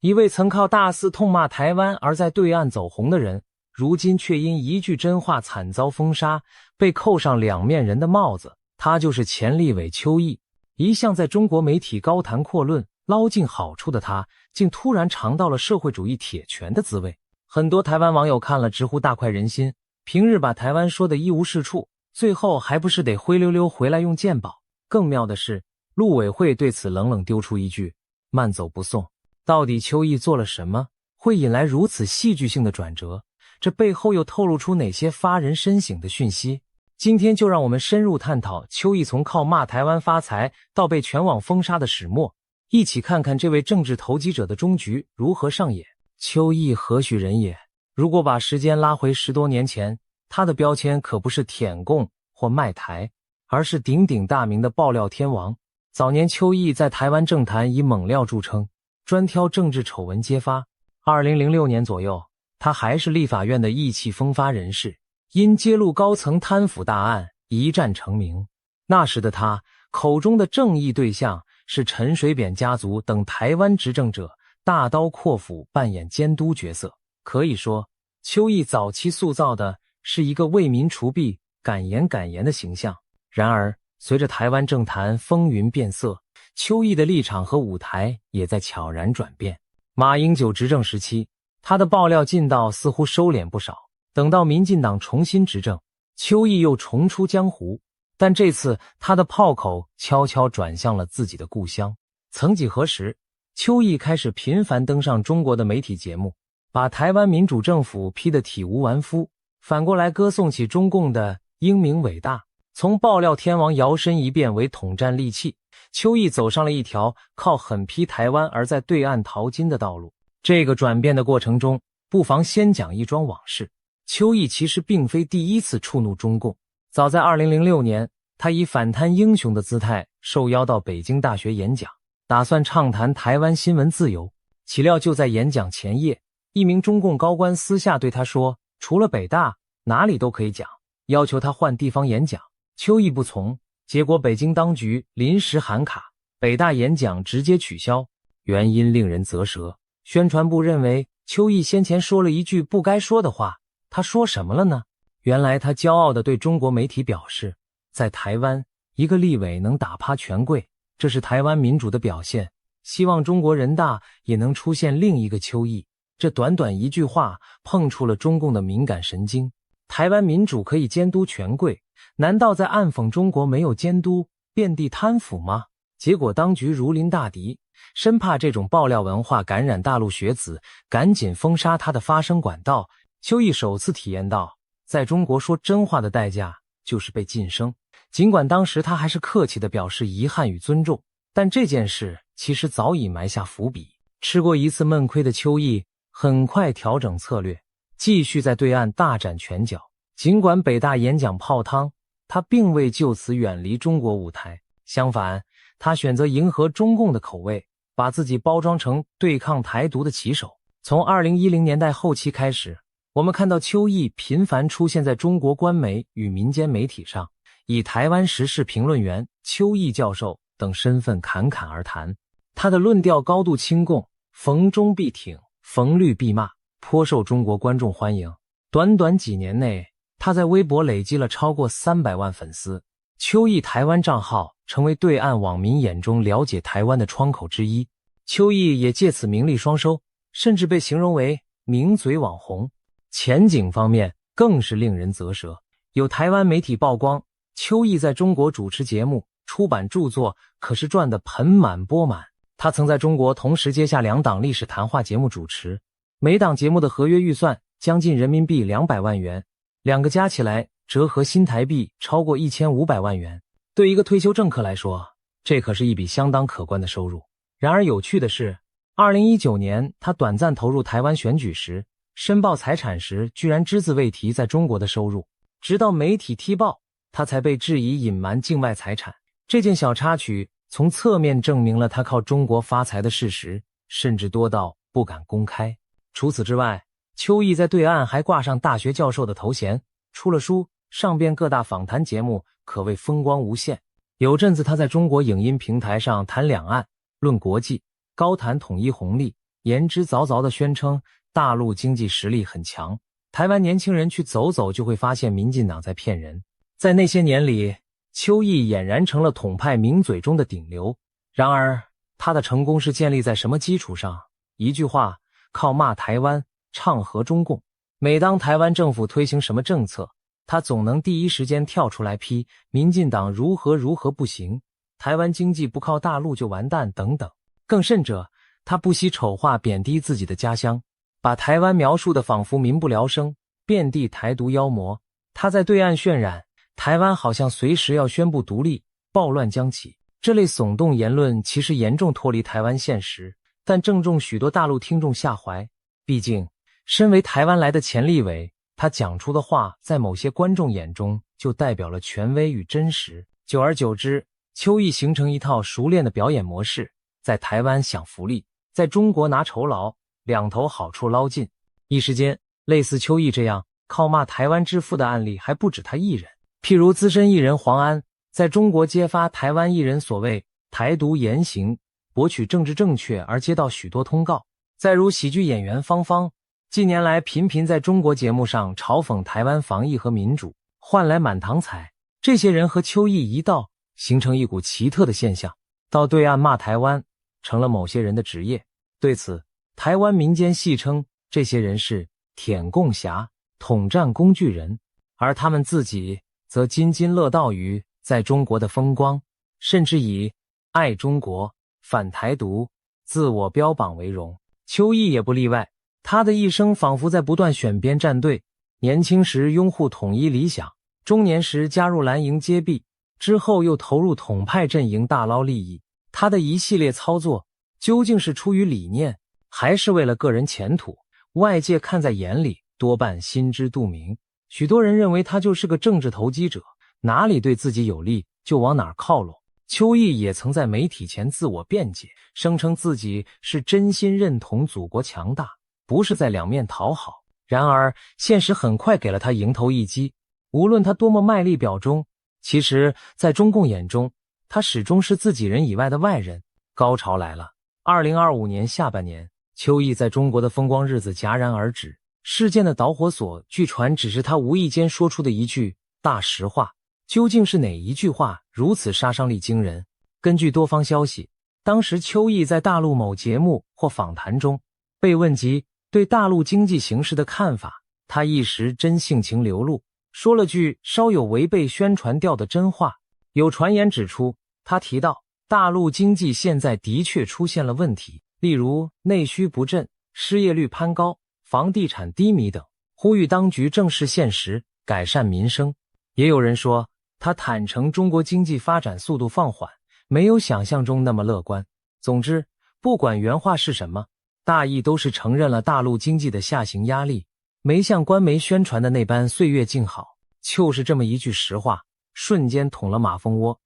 一位曾靠大肆痛骂台湾而在对岸走红的人，如今却因一句真话惨遭封杀，被扣上两面人的帽子。他就是前立委邱毅。一向在中国媒体高谈阔论、捞尽好处的他，竟突然尝到了社会主义铁拳的滋味。很多台湾网友看了直呼大快人心，平日把台湾说的一无是处，最后还不是得灰溜溜回来用健保。更妙的是，陆委会对此冷冷丢出一句慢走不送。到底邱毅做了什么，会引来如此戏剧性的转折？这背后又透露出哪些发人深省的讯息？今天就让我们深入探讨邱毅从靠骂台湾发财到被全网封杀的始末，一起看看这位政治投机者的终局如何上演。邱毅何许人也？如果把时间拉回10多年前，他的标签可不是舔共或卖台，而是鼎鼎大名的爆料天王。早年邱毅在台湾政坛以猛料著称，专挑政治丑闻揭发。2006年左右，他还是立法院的意气风发人士，因揭露高层贪腐大案一战成名。那时的他口中的正义对象是陈水扁家族等台湾执政者，大刀阔斧扮演监督角色。可以说，邱毅早期塑造的是一个为民除弊、敢言敢言的形象。然而，随着台湾政坛风云变色，邱毅的立场和舞台也在悄然转变。马英九执政时期，他的爆料劲道似乎收敛不少。等到民进党重新执政，邱毅又重出江湖，但这次他的炮口悄悄转向了自己的故乡。曾几何时，邱毅开始频繁登上中国的媒体节目，把台湾民主政府批得体无完肤，反过来歌颂起中共的英明伟大。从爆料天王摇身一变为统战利器，邱毅走上了一条靠狠批台湾而在对岸淘金的道路。这个转变的过程中，不妨先讲一桩往事。邱毅其实并非第一次触怒中共，早在2006年，他以反贪英雄的姿态受邀到北京大学演讲，打算畅谈台湾新闻自由。岂料就在演讲前夜，一名中共高官私下对他说，除了北大，哪里都可以讲，要求他换地方演讲。邱毅不从，结果北京当局临时喊卡，北大演讲直接取消，原因令人啧舌。宣传部认为邱毅先前说了一句不该说的话，他说什么了呢？原来他骄傲地对中国媒体表示，在台湾，一个立委能打趴权贵，这是台湾民主的表现，希望中国人大也能出现另一个邱毅。这短短一句话碰触了中共的敏感神经。台湾民主可以监督权贵，难道在暗讽中国没有监督，遍地贪腐吗？结果当局如临大敌，生怕这种爆料文化感染大陆学子，赶紧封杀他的发声管道。邱毅首次体验到，在中国说真话的代价就是被晋升。尽管当时他还是客气地表示遗憾与尊重，但这件事其实早已埋下伏笔。吃过一次闷亏的邱毅很快调整策略，继续在对岸大展拳脚。尽管北大演讲泡汤，他并未就此远离中国舞台，相反，他选择迎合中共的口味，把自己包装成对抗台独的旗手。从2010年代后期开始，我们看到邱毅频繁出现在中国官媒与民间媒体上，以台湾时事评论员、邱毅教授等身份侃侃而谈。他的论调高度亲共，逢中必挺，逢绿必骂，颇受中国观众欢迎。短短几年内，他在微博累积了超过300万粉丝。邱毅台湾账号成为对岸网民眼中了解台湾的窗口之一。邱毅也借此名利双收，甚至被形容为名嘴网红。前景方面更是令人啧舌。有台湾媒体曝光，邱毅在中国主持节目、出版著作，可是赚得盆满钵满。他曾在中国同时接下2档历史谈话节目主持，每档节目的合约预算将近人民币200万元，2个加起来折合新台币超过1500万元。对一个退休政客来说，这可是一笔相当可观的收入。然而有趣的是，2019年他短暂投入台湾选举时，申报财产时居然只字未提在中国的收入，直到媒体踢爆，他才被质疑隐瞒境外财产。这件小插曲从侧面证明了他靠中国发财的事实，甚至多到不敢公开。除此之外，邱毅在对岸还挂上大学教授的头衔，出了书，上遍各大访谈节目，可谓风光无限。有阵子他在中国影音平台上谈两岸、论国际，高谈统一红利，言之凿凿地宣称大陆经济实力很强，台湾年轻人去走走就会发现民进党在骗人。在那些年里，邱毅俨然成了统派名嘴中的顶流。然而，他的成功是建立在什么基础上？一句话，靠骂台湾，唱和中共。每当台湾政府推行什么政策，他总能第一时间跳出来批民进党如何不行，台湾经济不靠大陆就完蛋等等。更甚者，他不惜丑化贬低自己的家乡，把台湾描述的仿佛民不聊生，遍地台独妖魔。他在对岸渲染台湾好像随时要宣布独立，暴乱将起。这类耸动言论其实严重脱离台湾现实，但正中许多大陆听众下怀。毕竟身为台湾来的前立委，他讲出的话在某些观众眼中就代表了权威与真实。久而久之，邱毅形成一套熟练的表演模式，在台湾享福利，在中国拿酬劳，两头好处捞尽。一时间，类似邱毅这样靠骂台湾致富的案例还不止他一人。譬如资深艺人黄安在中国揭发台湾艺人所谓台独言行，博取政治正确而接到许多通告。再如喜剧演员芳芳，近年来频频在中国节目上嘲讽台湾防疫和民主，换来满堂彩。这些人和邱毅一道，形成一股奇特的现象，到对岸骂台湾成了某些人的职业。对此，台湾民间戏称这些人是舔共侠、统战工具人，而他们自己则津津乐道于在中国的风光，甚至以爱中国、反台独自我标榜为荣。邱毅也不例外，他的一生仿佛在不断选边站队。年轻时拥护统一理想，中年时加入蓝营接弊，之后又投入统派阵营大捞利益。他的一系列操作究竟是出于理念，还是为了个人前途，外界看在眼里，多半心知肚明。许多人认为他就是个政治投机者，哪里对自己有利就往哪儿靠拢。邱毅也曾在媒体前自我辩解，声称自己是真心认同祖国强大，不是在两面讨好。然而现实很快给了他迎头一击，无论他多么卖力表忠，其实在中共眼中，他始终是自己人以外的外人。高潮来了，2025年下半年，邱毅在中国的风光日子戛然而止。事件的导火索据传只是他无意间说出的一句大实话。究竟是哪一句话如此杀伤力惊人？根据多方消息，当时邱毅在大陆某节目或访谈中被问及对大陆经济形势的看法，他一时真性情流露，说了句稍有违背宣传调的真话。有传言指出，他提到大陆经济现在的确出现了问题，例如内需不振、失业率攀高、房地产低迷等，呼吁当局正视现实，改善民生。也有人说，他坦诚中国经济发展速度放缓，没有想象中那么乐观。总之，不管原话是什么，大意都是承认了大陆经济的下行压力，没像官媒宣传的那般岁月静好。就是这么一句实话，瞬间捅了马蜂窝。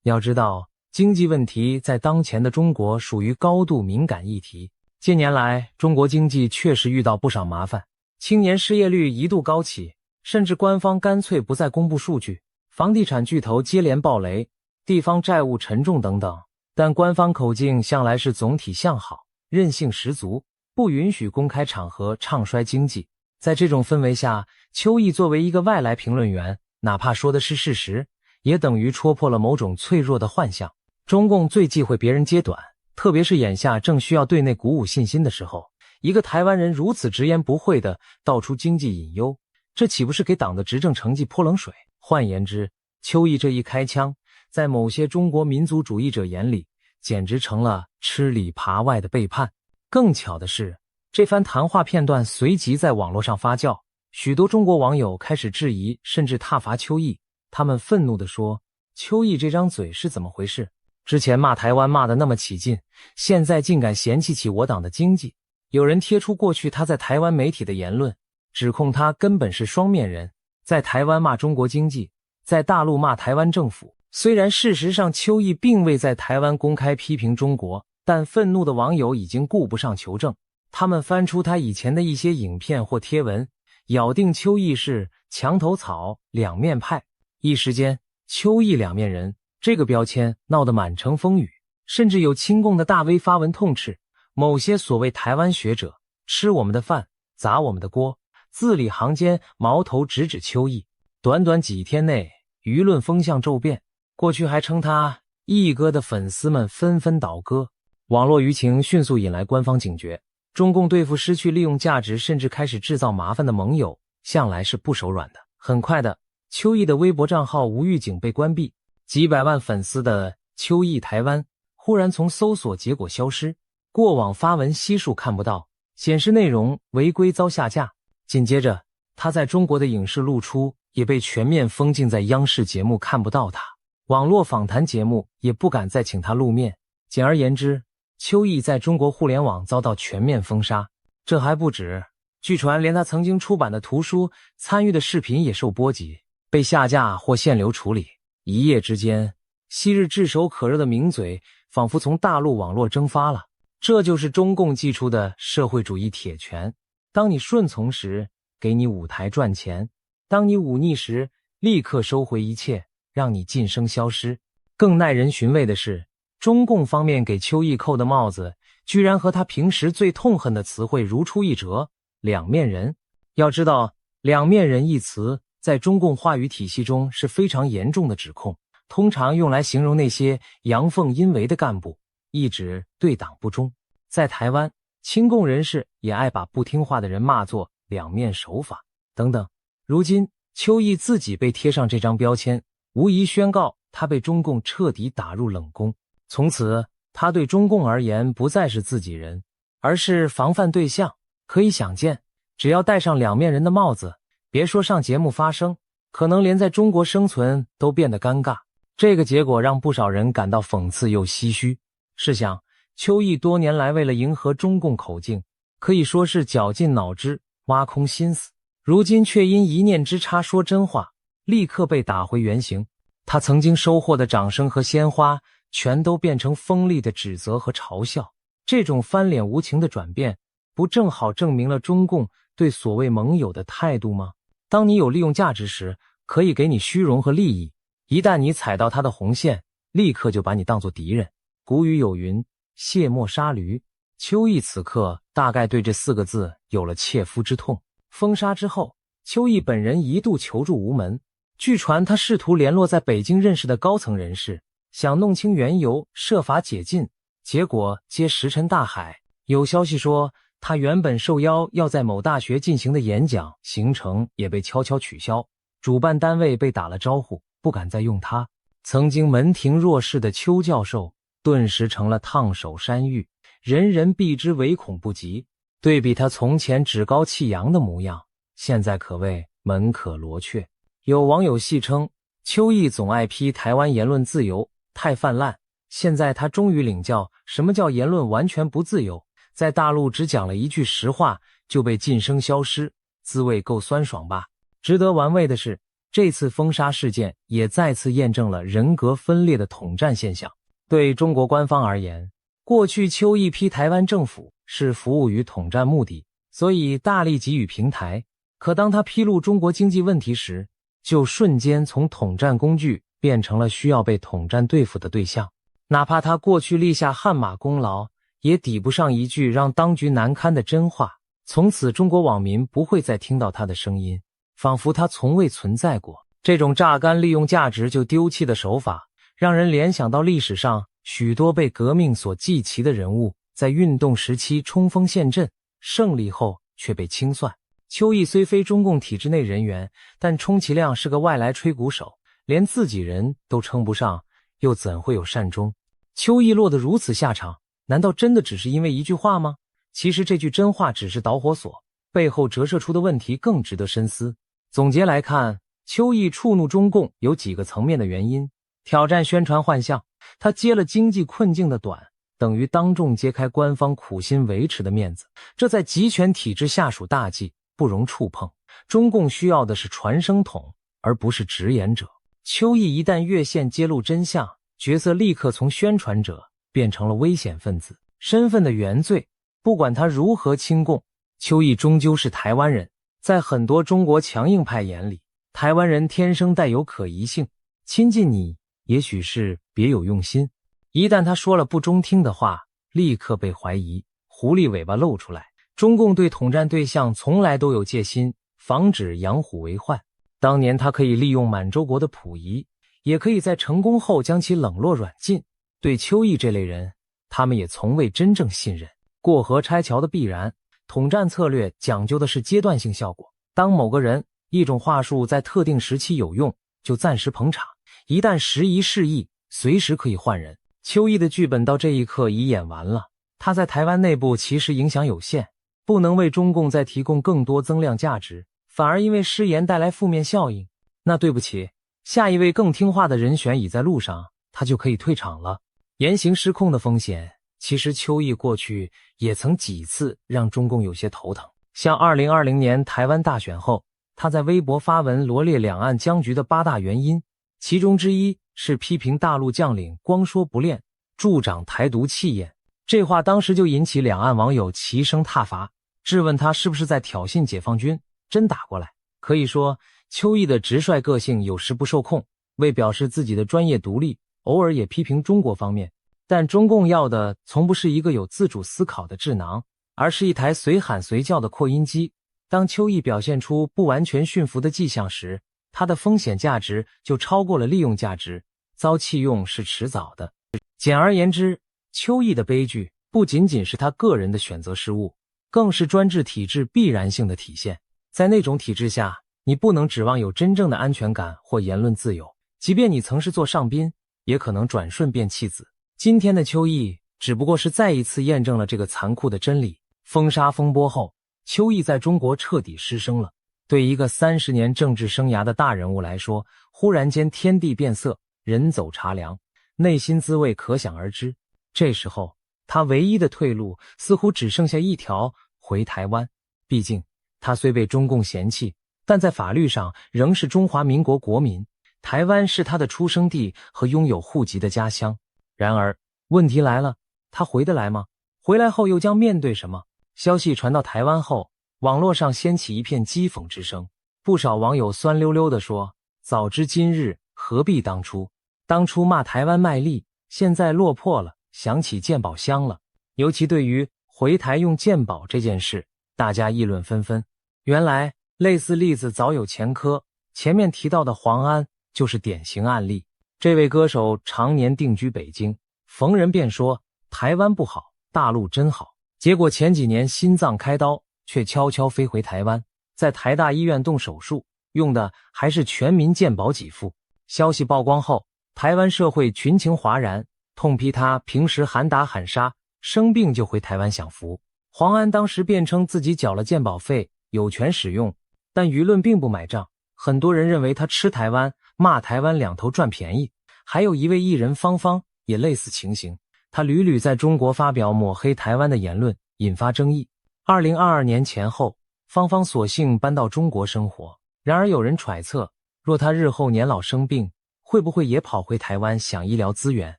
要知道，经济问题在当前的中国属于高度敏感议题。近年来，中国经济确实遇到不少麻烦，青年失业率一度高企，甚至官方干脆不再公布数据。房地产巨头接连暴雷，地方债务沉重等等，但官方口径向来是总体向好，韧性十足，不允许公开场合唱衰经济。在这种氛围下，邱毅作为一个外来评论员，哪怕说的是事实，也等于戳破了某种脆弱的幻象。中共最忌讳别人揭短，特别是眼下正需要对内鼓舞信心的时候，一个台湾人如此直言不讳地道出经济隐忧，这岂不是给党的执政成绩泼冷水？换言之，邱毅这一开枪，在某些中国民族主义者眼里，简直成了吃里扒外的背叛。更巧的是，这番谈话片段随即在网络上发酵，许多中国网友开始质疑甚至挞伐邱毅。他们愤怒地说，邱毅这张嘴是怎么回事？之前骂台湾骂得那么起劲，现在竟敢嫌弃起我党的经济。有人贴出过去他在台湾媒体的言论，指控他根本是双面人，在台湾骂中国经济，在大陆骂台湾政府。虽然事实上邱毅并未在台湾公开批评中国，但愤怒的网友已经顾不上求证，他们翻出他以前的一些影片或贴文，咬定邱毅是墙头草、两面派。一时间，邱毅两面人这个标签闹得满城风雨，甚至有亲共的大 V 发文痛斥，某些所谓台湾学者吃我们的饭，砸我们的锅，字里行间矛头直指邱毅。短短几天内，舆论风向骤变，过去还称他毅哥的粉丝们纷纷倒戈，网络舆情迅速引来官方警觉。中共对付失去利用价值甚至开始制造麻烦的盟友，向来是不手软的。很快的，邱毅的微博账号无预警被关闭，几百万粉丝的邱毅台湾忽然从搜索结果消失，过往发文悉数看不到，显示内容违规遭下架。紧接着，他在中国的影视露出也被全面封禁在央视节目看不到他，网络访谈节目也不敢再请他露面。简而言之，邱毅在中国互联网遭到全面封杀。这还不止，据传连他曾经出版的图书、参与的视频也受波及，被下架或限流处理。一夜之间，昔日炙手可热的名嘴仿佛从大陆网络蒸发了。这就是中共祭出的社会主义铁拳，当你顺从时，给你舞台赚钱；当你忤逆时，立刻收回一切，让你晋升消失。更耐人寻味的是，中共方面给邱毅扣的帽子，居然和他平时最痛恨的词汇如出一辙——两面人。要知道，两面人一词在中共话语体系中是非常严重的指控，通常用来形容那些阳奉阴违的干部，意指对党不忠。在台湾，亲共人士也爱把不听话的人骂作两面手法等等。如今，邱毅自己被贴上这张标签，无疑宣告他被中共彻底打入冷宫。从此，他对中共而言不再是自己人，而是防范对象。可以想见，只要戴上两面人的帽子，别说上节目发声，可能连在中国生存都变得尴尬。这个结果让不少人感到讽刺又唏嘘。试想，邱毅多年来为了迎合中共口径，可以说是绞尽脑汁，挖空心思，如今却因一念之差说真话，立刻被打回原形。他曾经收获的掌声和鲜花，全都变成锋利的指责和嘲笑。这种翻脸无情的转变，不正好证明了中共对所谓盟友的态度吗？当你有利用价值时，可以给你虚荣和利益，一旦你踩到他的红线，立刻就把你当作敌人。古语有云，卸磨杀驴。邱毅此刻大概对这4个字有了切肤之痛。封杀之后，邱毅本人一度求助无门，据传他试图联络在北京认识的高层人士，想弄清缘由，设法解禁，结果皆石沉大海。有消息说，他原本受邀要在某大学进行的演讲行程也被悄悄取消，主办单位被打了招呼，不敢再用他。曾经门庭若市的邱教授顿时成了烫手山芋，人人避之唯恐不及。对比他从前趾高气扬的模样，现在可谓门可罗雀。有网友戏称，邱毅总爱批台湾言论自由太泛滥，现在他终于领教什么叫言论完全不自由，在大陆只讲了一句实话就被晋升消失，滋味够酸爽吧？值得玩味的是，这次封杀事件也再次验证了人格分裂的统战现象。对中国官方而言，过去邱毅批台湾政府是服务于统战目的，所以大力给予平台。可当他披露中国经济问题时，就瞬间从统战工具变成了需要被统战对付的对象。哪怕他过去立下汗马功劳，也抵不上一句让当局难堪的真话。从此中国网民不会再听到他的声音，仿佛他从未存在过。这种榨干利用价值就丢弃的手法，让人联想到历史上许多被革命所祭旗的人物，在运动时期冲锋陷阵，胜利后却被清算。邱毅虽非中共体制内人员，但充其量是个外来吹鼓手，连自己人都称不上，又怎会有善终？邱毅落得如此下场，难道真的只是因为一句话吗？其实这句真话只是导火索，背后折射出的问题更值得深思。总结来看，邱毅触怒中共有几个层面的原因。挑战宣传幻象，他接了经济困境的短，等于当众揭开官方苦心维持的面子，这在集权体制下属大忌，不容触碰。中共需要的是传声筒，而不是直言者。邱毅一旦越线揭露真相，角色立刻从宣传者变成了危险分子，身份的原罪。不管他如何亲共，邱毅终究是台湾人。在很多中国强硬派眼里，台湾人天生带有可疑性，亲近你也许是别有用心。一旦他说了不中听的话，立刻被怀疑，狐狸尾巴露出来。中共对统战对象从来都有戒心，防止养虎为患。当年他可以利用满洲国的溥仪，也可以在成功后将其冷落软禁。对邱毅这类人，他们也从未真正信任。过河拆桥的必然，统战策略讲究的是阶段性效果。当某个人、一种话术在特定时期有用，就暂时捧场，一旦时移世易，随时可以换人。邱毅的剧本到这一刻已演完了，他在台湾内部其实影响有限，不能为中共再提供更多增量价值，反而因为失言带来负面效应。那对不起，下一位更听话的人选已在路上，他就可以退场了。言行失控的风险，其实邱毅过去也曾几次让中共有些头疼。像2020年台湾大选后，他在微博发文罗列两岸僵局的8大原因，其中之一是批评大陆将领光说不练，助长台独气焰。这话当时就引起两岸网友齐声挞伐，质问他是不是在挑衅解放军，真打过来。可以说，邱毅的直率个性有时不受控，为表示自己的专业独立，偶尔也批评中国方面。但中共要的从不是一个有自主思考的智囊，而是一台随喊随叫的扩音机。当邱毅表现出不完全驯服的迹象时，他的风险价值就超过了利用价值，遭弃用是迟早的。简而言之，邱毅的悲剧不仅仅是他个人的选择失误，更是专制体制必然性的体现。在那种体制下，你不能指望有真正的安全感或言论自由，即便你曾是座上宾，也可能转瞬变弃子。今天的邱毅只不过是再一次验证了这个残酷的真理。封杀风波后，邱毅在中国彻底失声了。对一个30年政治生涯的大人物来说，忽然间天地变色，人走茶凉，内心滋味可想而知。这时候，他唯一的退路似乎只剩下一条：回台湾。毕竟，他虽被中共嫌弃，但在法律上仍是中华民国国民，台湾是他的出生地和拥有户籍的家乡。然而，问题来了，他回得来吗？回来后又将面对什么？消息传到台湾后，网络上掀起一片讥讽之声，不少网友酸溜溜地说：早知今日，何必当初？当初骂台湾卖力，现在落魄了，想起健保香了。尤其对于回台用健保这件事，大家议论纷纷。原来，类似例子早有前科，前面提到的黄安就是典型案例。这位歌手常年定居北京，逢人便说台湾不好，大陆真好。结果前几年心脏开刀，却悄悄飞回台湾，在台大医院动手术，用的还是全民健保给付。消息曝光后，台湾社会群情哗然，痛批他平时喊打喊杀，生病就回台湾享福。黄安当时辩称自己缴了健保费，有权使用，但舆论并不买账，很多人认为他吃台湾、骂台湾两头赚便宜。还有一位艺人芳芳也类似情形，他屡屡在中国发表抹黑台湾的言论，引发争议。2022年前后，芳芳索性搬到中国生活。然而有人揣测，若他日后年老生病，会不会也跑回台湾享医疗资源？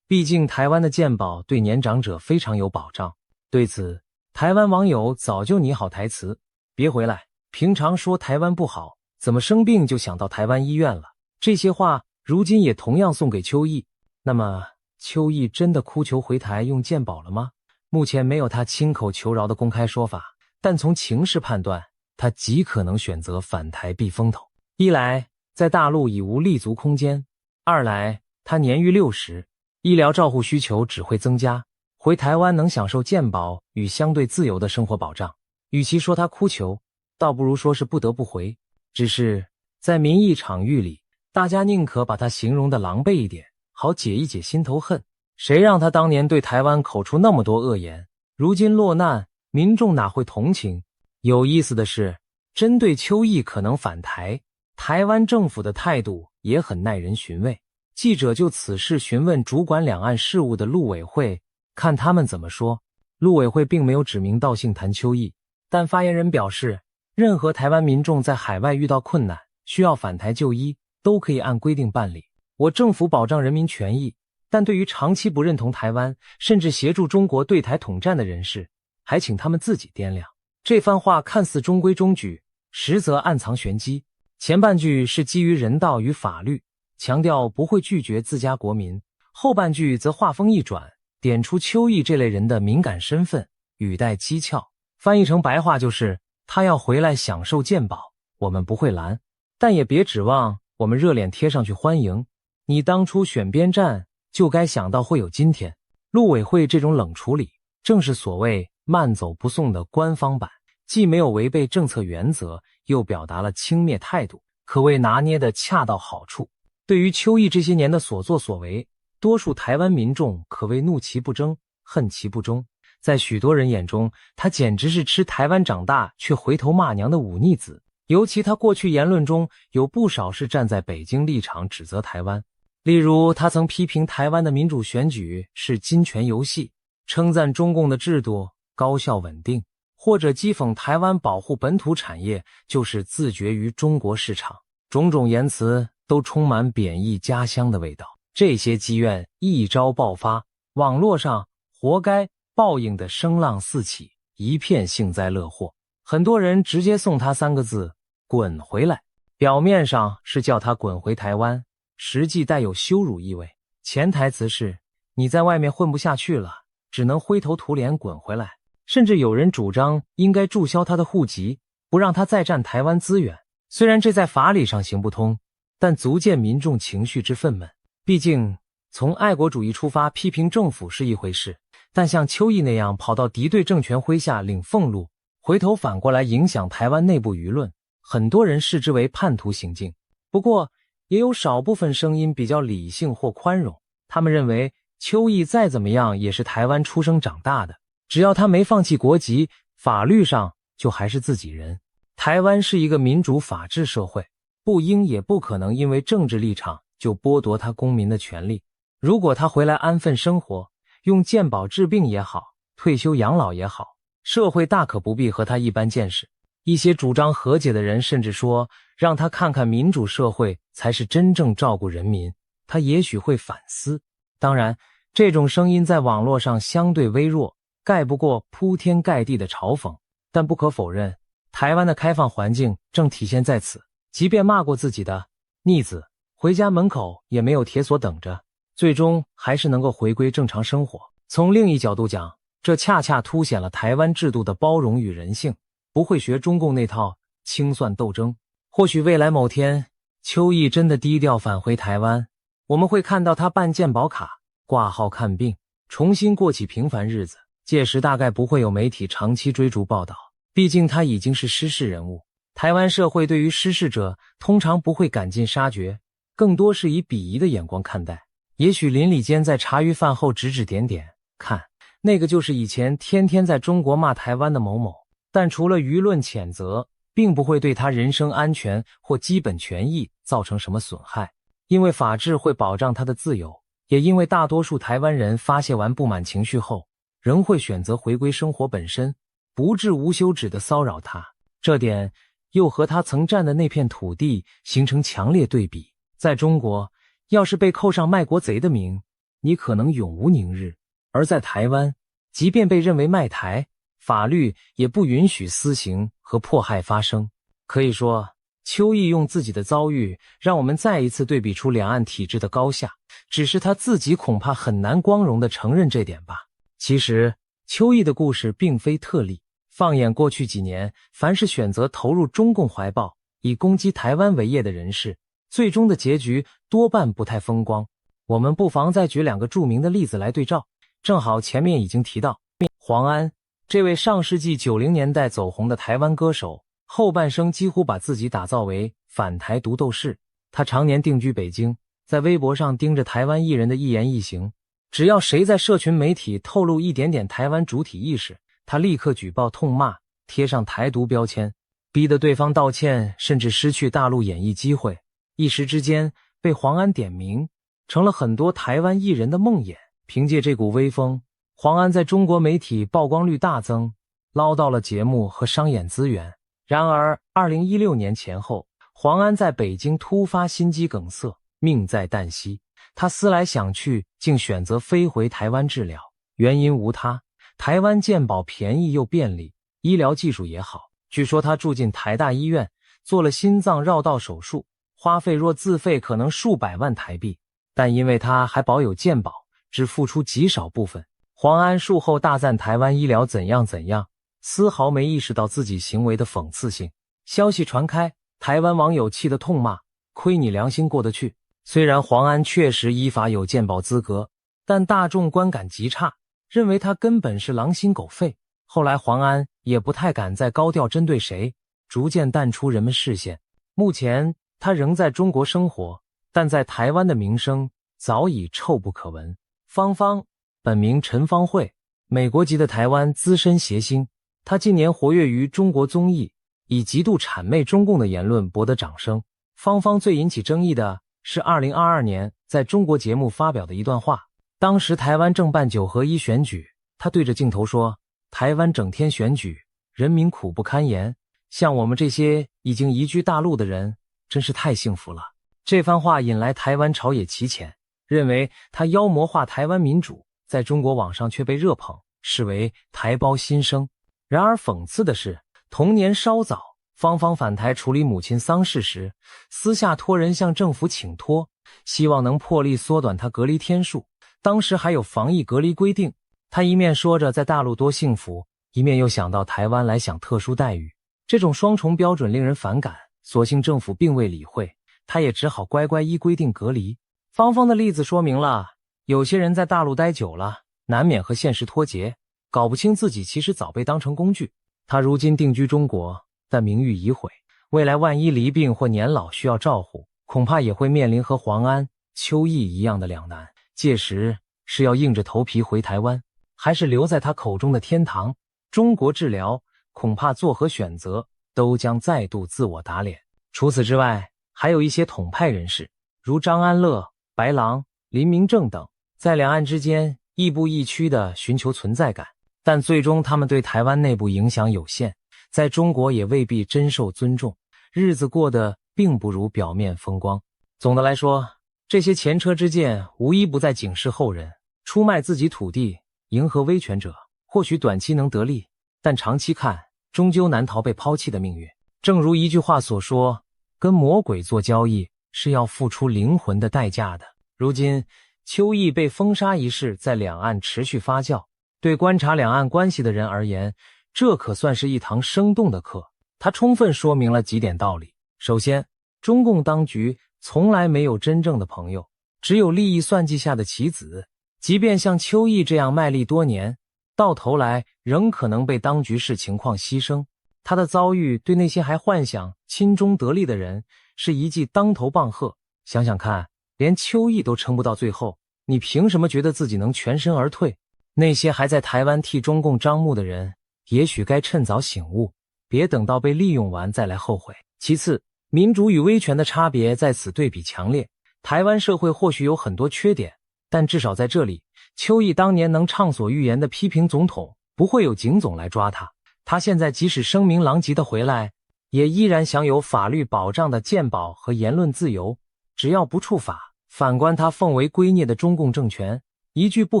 毕竟台湾的健保对年长者非常有保障。对此，台湾网友早就拟好台词：别回来，平常说台湾不好，怎么生病就想到台湾医院了？这些话如今也同样送给邱毅。那么，邱毅真的哭求回台用健保了吗？目前没有他亲口求饶的公开说法，但从情势判断，他极可能选择返台避风头。一来，在大陆已无立足空间；二来，他年逾60，医疗照护需求只会增加，回台湾能享受健保与相对自由的生活保障。与其说他哭求，倒不如说是不得不回。只是在民意场域里，大家宁可把他形容的狼狈一点，好解一解心头恨。谁让他当年对台湾口出那么多恶言，如今落难，民众哪会同情？有意思的是，针对邱毅可能返台，台湾政府的态度也很耐人寻味。记者就此事询问主管两岸事务的陆委会，看他们怎么说。陆委会并没有指名道姓谈邱毅，但发言人表示，任何台湾民众在海外遇到困难，需要返台就医，都可以按规定办理。我政府保障人民权益，但对于长期不认同台湾，甚至协助中国对台统战的人士，还请他们自己掂量。这番话看似中规中矩，实则暗藏玄机。前半句是基于人道与法律，强调不会拒绝自家国民；后半句则话锋一转，点出邱毅这类人的敏感身份，语带讥诮，翻译成白话就是他要回来享受健保，我们不会拦，但也别指望我们热脸贴上去欢迎，你当初选边站就该想到会有今天。陆委会这种冷处理，正是所谓慢走不送的官方版，既没有违背政策原则，又表达了轻蔑态度，可谓拿捏得恰到好处。对于邱毅这些年的所作所为，多数台湾民众可谓怒其不争，恨其不忠。在许多人眼中，他简直是吃台湾长大却回头骂娘的忤逆子。尤其他过去言论中有不少是站在北京立场指责台湾，例如他曾批评台湾的民主选举是金权游戏，称赞中共的制度高效稳定，或者讥讽台湾保护本土产业就是自绝于中国市场，种种言辞都充满贬义家乡的味道。这些积怨一朝爆发，网络上活该报应的声浪四起，一片幸灾乐祸。很多人直接送他3个字：滚回来。表面上是叫他滚回台湾，实际带有羞辱意味，潜台词是你在外面混不下去了，只能灰头土脸滚回来。甚至有人主张应该注销他的户籍，不让他再占台湾资源。虽然这在法理上行不通，但足见民众情绪之愤懑。毕竟从爱国主义出发批评政府是一回事，但像邱毅那样跑到敌对政权麾下领俸禄，回头反过来影响台湾内部舆论，很多人视之为叛徒行径。不过也有少部分声音比较理性或宽容，他们认为邱毅再怎么样也是台湾出生长大的，只要他没放弃国籍，法律上就还是自己人。台湾是一个民主法治社会，不应也不可能因为政治立场就剥夺他公民的权利。如果他回来安分生活，用健保治病也好，退休养老也好，社会大可不必和他一般见识。一些主张和解的人甚至说，让他看看民主社会才是真正照顾人民，他也许会反思。当然，这种声音在网络上相对微弱，盖不过铺天盖地的嘲讽。但不可否认，台湾的开放环境正体现在此。即便骂过自己的逆子，回家门口也没有铁锁等着，最终还是能够回归正常生活。从另一角度讲，这恰恰凸显了台湾制度的包容与人性，不会学中共那套清算斗争。或许未来某天，邱毅真的低调返回台湾，我们会看到他办健保卡、挂号看病，重新过起平凡日子。届时大概不会有媒体长期追逐报道，毕竟他已经是失势人物。台湾社会对于失势者通常不会赶尽杀绝，更多是以鄙夷的眼光看待。也许邻里间在茶余饭后指指点点，看，那个就是以前天天在中国骂台湾的某某，但除了舆论谴责，并不会对他人身安全或基本权益造成什么损害，因为法治会保障他的自由，也因为大多数台湾人发泄完不满情绪后，仍会选择回归生活本身，不致无休止地骚扰他。这点又和他曾占的那片土地形成强烈对比。在中国，要是被扣上卖国贼的名，你可能永无宁日；而在台湾，即便被认为卖台，法律也不允许私刑和迫害发生。可以说，邱毅用自己的遭遇让我们再一次对比出两岸体制的高下，只是他自己恐怕很难光荣地承认这点吧。其实，邱毅的故事并非特例，放眼过去几年，凡是选择投入中共怀抱，以攻击台湾为业的人士，最终的结局多半不太风光。我们不妨再举2个著名的例子来对照。正好前面已经提到，黄安这位上世纪90年代走红的台湾歌手，后半生几乎把自己打造为反台独斗士。他常年定居北京，在微博上盯着台湾艺人的一言一行，只要谁在社群媒体透露一点点台湾主体意识，他立刻举报痛骂，贴上台独标签，逼得对方道歉，甚至失去大陆演艺机会。一时之间被黄安点名，成了很多台湾艺人的梦魇。凭借这股威风，黄安在中国媒体曝光率大增，捞到了节目和商演资源。然而2016年前后，黄安在北京突发心肌梗塞，命在旦夕。他思来想去，竟选择飞回台湾治疗，原因无他，台湾健保便宜又便利，医疗技术也好。据说他住进台大医院，做了心脏绕道手术，花费若自费可能数百万台币，但因为他还保有健保，只付出极少部分，黄安术后大赞台湾医疗怎样怎样，丝毫没意识到自己行为的讽刺性。消息传开，台湾网友气得痛骂，亏你良心过得去。虽然黄安确实依法有健保资格，但大众观感极差，认为他根本是狼心狗肺。后来黄安也不太敢再高调针对谁，逐渐淡出人们视线。目前他仍在中国生活，但在台湾的名声早已臭不可闻。芳芳，本名陈芳慧，美国籍的台湾资深谐星，她近年活跃于中国综艺，以极度谄媚中共的言论博得掌声。芳芳最引起争议的是2022年在中国节目发表的一段话。当时台湾正办9合1选举，她对着镜头说，台湾整天选举，人民苦不堪言，像我们这些已经移居大陆的人真是太幸福了。这番话引来台湾朝野齐谴，认为他妖魔化台湾民主，在中国网上却被热捧，视为台胞新生。然而讽刺的是，同年稍早，芳芳返台处理母亲丧事时，私下托人向政府请托，希望能破例缩短她隔离天数。当时还有防疫隔离规定，她一面说着在大陆多幸福，一面又想到台湾来享特殊待遇，这种双重标准令人反感，所幸政府并未理会，她也只好乖乖依规定隔离。芳芳的例子说明了，有些人在大陆待久了，难免和现实脱节，搞不清自己其实早被当成工具。她如今定居中国，但名誉已毁，未来万一离病或年老需要照护，恐怕也会面临和黄安、邱毅一样的两难。届时是要硬着头皮回台湾，还是留在他口中的天堂中国治疗，恐怕作何选择都将再度自我打脸。除此之外，还有一些统派人士，如张安乐、白狼、林明正等，在两岸之间亦步亦趋地寻求存在感，但最终他们对台湾内部影响有限，在中国也未必真受尊重，日子过得并不如表面风光。总的来说，这些前车之鉴无一不在警示后人，出卖自己土地迎合威权者，或许短期能得利，但长期看终究难逃被抛弃的命运。正如一句话所说，跟魔鬼做交易是要付出灵魂的代价的。如今邱毅被封杀一事在两岸持续发酵，对观察两岸关系的人而言，这可算是一堂生动的课。它充分说明了几点道理。首先，中共当局从来没有真正的朋友，只有利益算计下的棋子。即便像邱毅这样卖力多年，到头来仍可能被当局视情况牺牲。他的遭遇对那些还幻想亲中得利的人是一记当头棒喝。想想看，连邱毅都撑不到最后，你凭什么觉得自己能全身而退？那些还在台湾替中共张目的人，也许该趁早醒悟，别等到被利用完再来后悔。其次，民主与威权的差别在此对比强烈。台湾社会或许有很多缺点，但至少在这里，邱毅当年能畅所欲言地批评总统，不会有警总来抓他。他现在即使声名狼藉地回来，也依然享有法律保障的健保和言论自由，只要不触法。反观他奉为圭臬的中共政权，一句不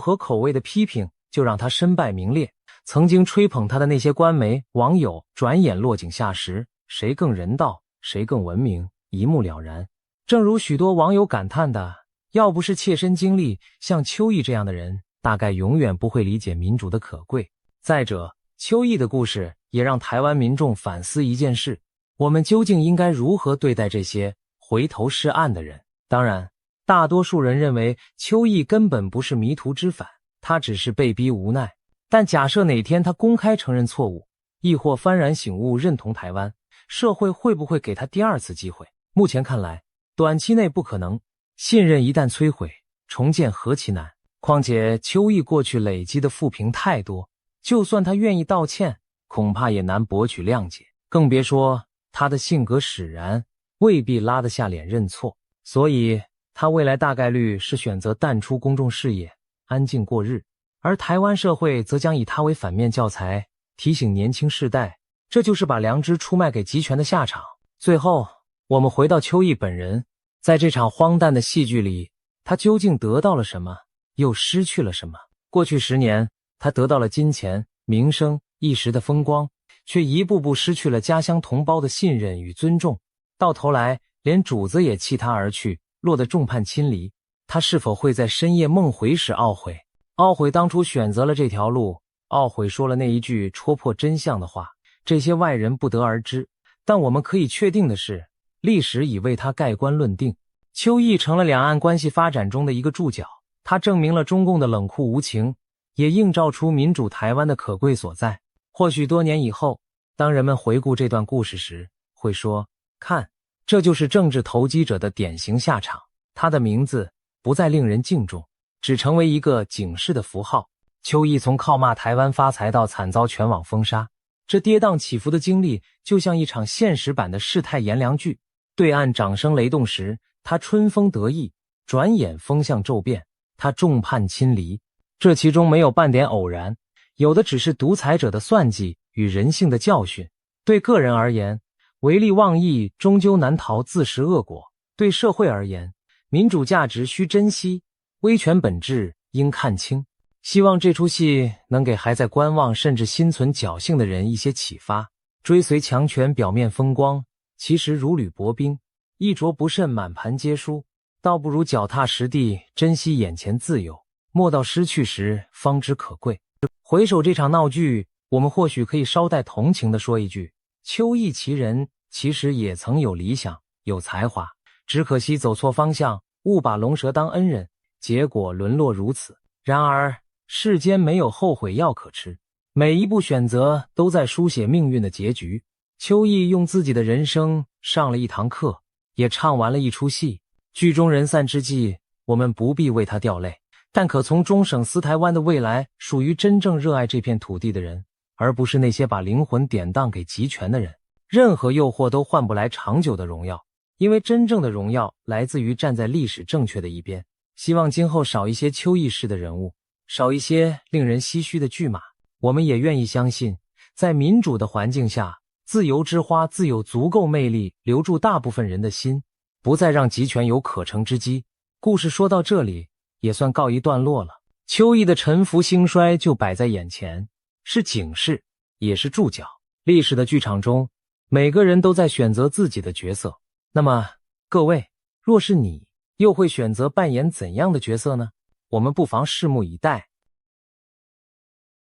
合口味的批评就让他身败名裂。曾经吹捧他的那些官媒网友，转眼落井下石，谁更人道，谁更文明，一目了然。正如许多网友感叹的，要不是切身经历，像邱毅这样的人，大概永远不会理解民主的可贵。再者，邱毅的故事也让台湾民众反思一件事，我们究竟应该如何对待这些回头是岸的人？当然，大多数人认为邱毅根本不是迷途知返，他只是被逼无奈。但假设哪天他公开承认错误，亦或幡然醒悟认同台湾，社会会不会给他第二次机会？目前看来，短期内不可能。信任一旦摧毁，重建何其难。况且邱毅过去累积的负评太多，就算他愿意道歉，恐怕也难博取谅解，更别说他的性格使然，未必拉得下脸认错。所以他未来大概率是选择淡出公众视野，安静过日。而台湾社会则将以他为反面教材，提醒年轻世代，这就是把良知出卖给集权的下场。最后，我们回到邱毅本人，在这场荒诞的戏剧里，他究竟得到了什么，又失去了什么？过去10年，他得到了金钱、名声、一时的风光，却一步步失去了家乡同胞的信任与尊重，到头来连主子也弃他而去，落得众叛亲离。他是否会在深夜梦回时懊悔？懊悔当初选择了这条路，懊悔说了那一句戳破真相的话，这些外人不得而知。但我们可以确定的是，历史已为他盖棺论定。邱毅成了两岸关系发展中的一个注脚，他证明了中共的冷酷无情，也映照出民主台湾的可贵所在。或许多年以后，当人们回顾这段故事时，会说，看，这就是政治投机者的典型下场。他的名字不再令人敬重，只成为一个警示的符号。邱毅从靠骂台湾发财到惨遭全网封杀，这跌宕起伏的经历就像一场现实版的世态炎凉剧。对岸掌声雷动时，他春风得意，转眼风向骤变，他众叛亲离。这其中没有半点偶然，有的只是独裁者的算计与人性的教训。对个人而言，唯利忘义终究难逃自食恶果；对社会而言，民主价值需珍惜，威权本质应看清。希望这出戏能给还在观望甚至心存侥幸的人一些启发。追随强权表面风光，其实如履薄冰，一着不慎满盘皆输，倒不如脚踏实地珍惜眼前自由，莫到失去时方知可贵。回首这场闹剧，我们或许可以稍带同情地说一句，邱毅其人其实也曾有理想有才华，只可惜走错方向，误把龙蛇当恩人，结果沦落如此。然而世间没有后悔药可吃，每一步选择都在书写命运的结局。邱毅用自己的人生上了一堂课，也唱完了一出戏。剧中人散之际，我们不必为他掉泪，但可从中省思台湾的未来属于真正热爱这片土地的人，而不是那些把灵魂典当给集权的人。任何诱惑都换不来长久的荣耀，因为真正的荣耀来自于站在历史正确的一边。希望今后少一些邱毅式的人物，少一些令人唏嘘的剧码。我们也愿意相信，在民主的环境下，自由之花自有足够魅力留住大部分人的心，不再让集权有可乘之机。故事说到这里也算告一段落了。邱毅的沉浮兴衰就摆在眼前，是警示，也是注脚。历史的剧场中，每个人都在选择自己的角色。那么各位，若是你，又会选择扮演怎样的角色呢？我们不妨拭目以待。